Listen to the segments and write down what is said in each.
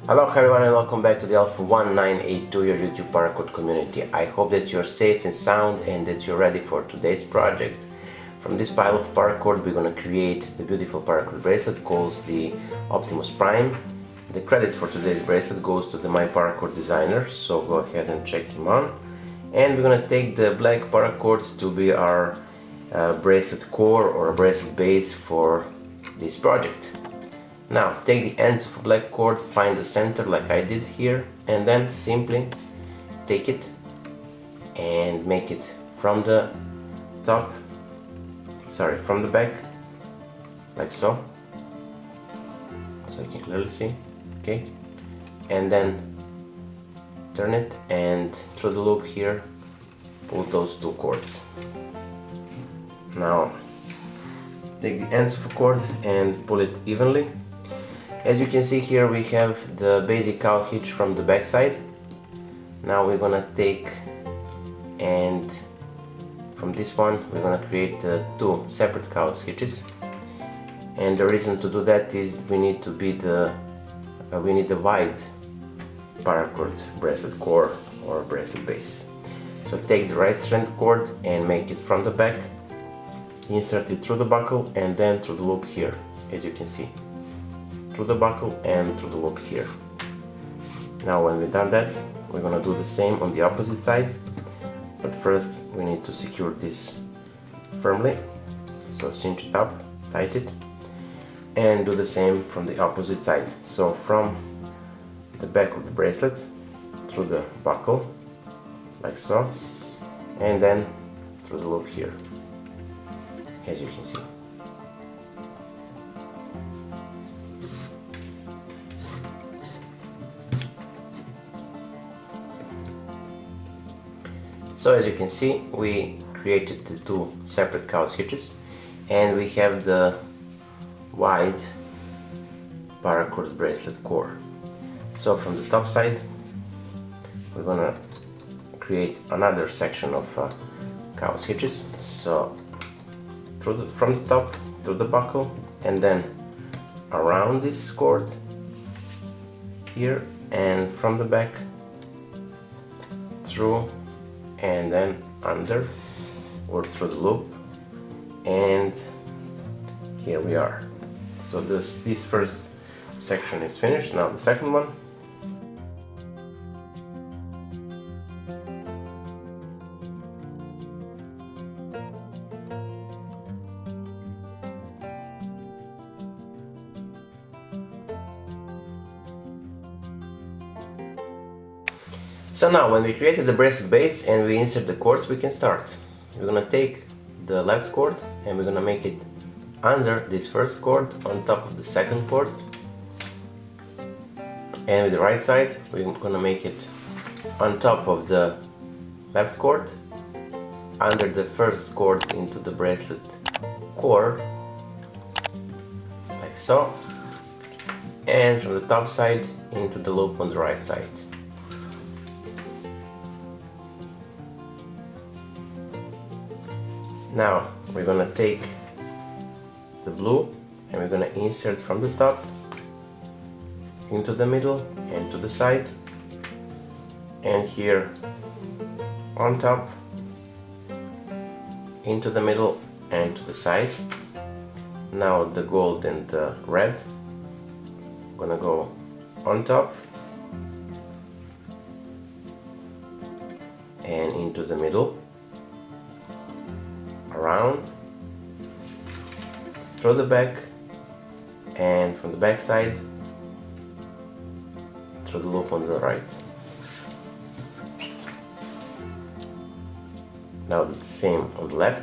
Hello everyone and welcome back to the Alpha 1982, your YouTube Paracord community. I hope that you're safe and sound and that you're ready for today's project. From this pile of paracord we're going to create the beautiful paracord bracelet called the Optimus Prime. The credits for today's bracelet goes to the Microcord designer, so go ahead and check him on. And we're going to take the black paracord to be our bracelet core or a bracelet base for this project. Now take the ends of a black cord, find the center like I did here, and then simply take it and make it from the top, from the back, like so you can clearly see, okay, and then turn it and through the loop here pull those two cords. Now take the ends of a cord and pull it evenly. As you can see here we have the basic cowl hitch from the back side. Now we're gonna take and from this one we're gonna create two separate cowl hitches, and the reason to do that is we need a wide paracord bracelet core or bracelet base. So take the right strand cord and make it from the back, insert it through the buckle and then through the loop here, as you can see. Through the buckle and through the loop here. Now when we've done that, we're gonna do the same on the opposite side, but first we need to secure this firmly, so cinch it up, tight it, and do the same from the opposite side. So from the back of the bracelet through the buckle, like so, and then through the loop here, as you can see. So as you can see, we created the two separate cowl hitches and we have the wide paracord bracelet core. So from the top side we're gonna create another section of cowl hitches. So from the top through the buckle and then around this cord here, and from the back through and then under or through the loop, and here we are. So this first section is finished. Now the second one. So now when we created the bracelet base and we insert the cords, we can start. We're gonna take the left cord and we're gonna make it under this first cord on top of the second cord, and with the right side we're gonna make it on top of the left cord, under the first cord into the bracelet core, like so, and from the top side into the loop on the right side. Now we're gonna take the blue and we're gonna insert from the top into the middle and to the side, and here on top, into the middle and to the side. Now the gold and the red gonna go on top and into the middle, around, through the back, and from the back side through the loop on the right. Now the same on the left.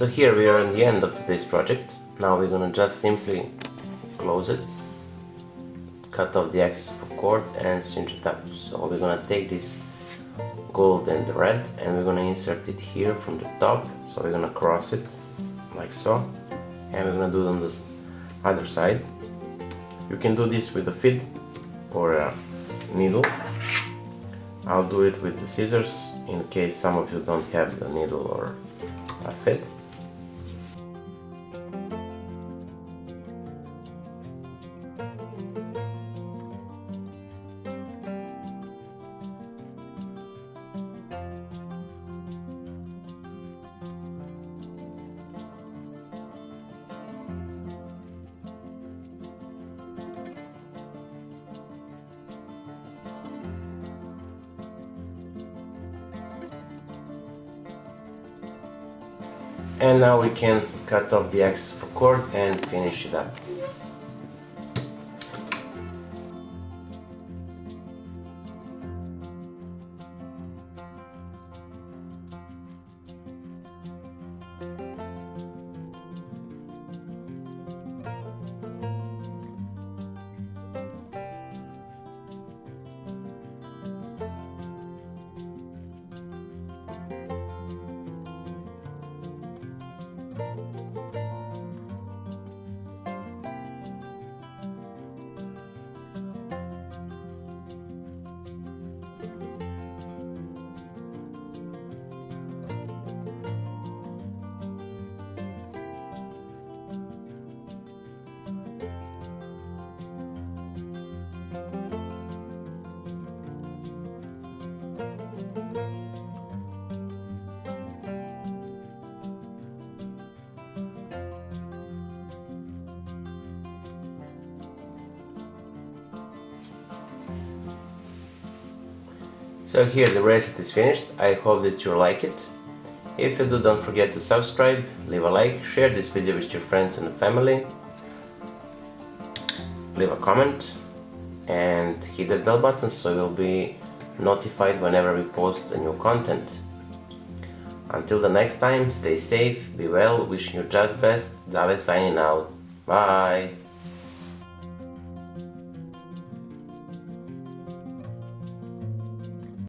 So here we are in the end of today's project. Now we're gonna just simply close it, cut off the excess of a cord and cinch it up. So we're gonna take this gold and the red and we're gonna insert it here from the top. So we're gonna cross it like so, and we're gonna do it on the other side. You can do this with a feed or a needle. I'll do it with the scissors in case some of you don't have the needle or a feed. And now we can cut off the excess of a cord and finish it up. So here the bracelet is finished. I hope that you like it. If you do, don't forget to subscribe, leave a like, share this video with your friends and family, leave a comment and hit that bell button so you'll be notified whenever we post a new content. Until the next time, stay safe, be well, wishing you just best. Dale signing out. Bye!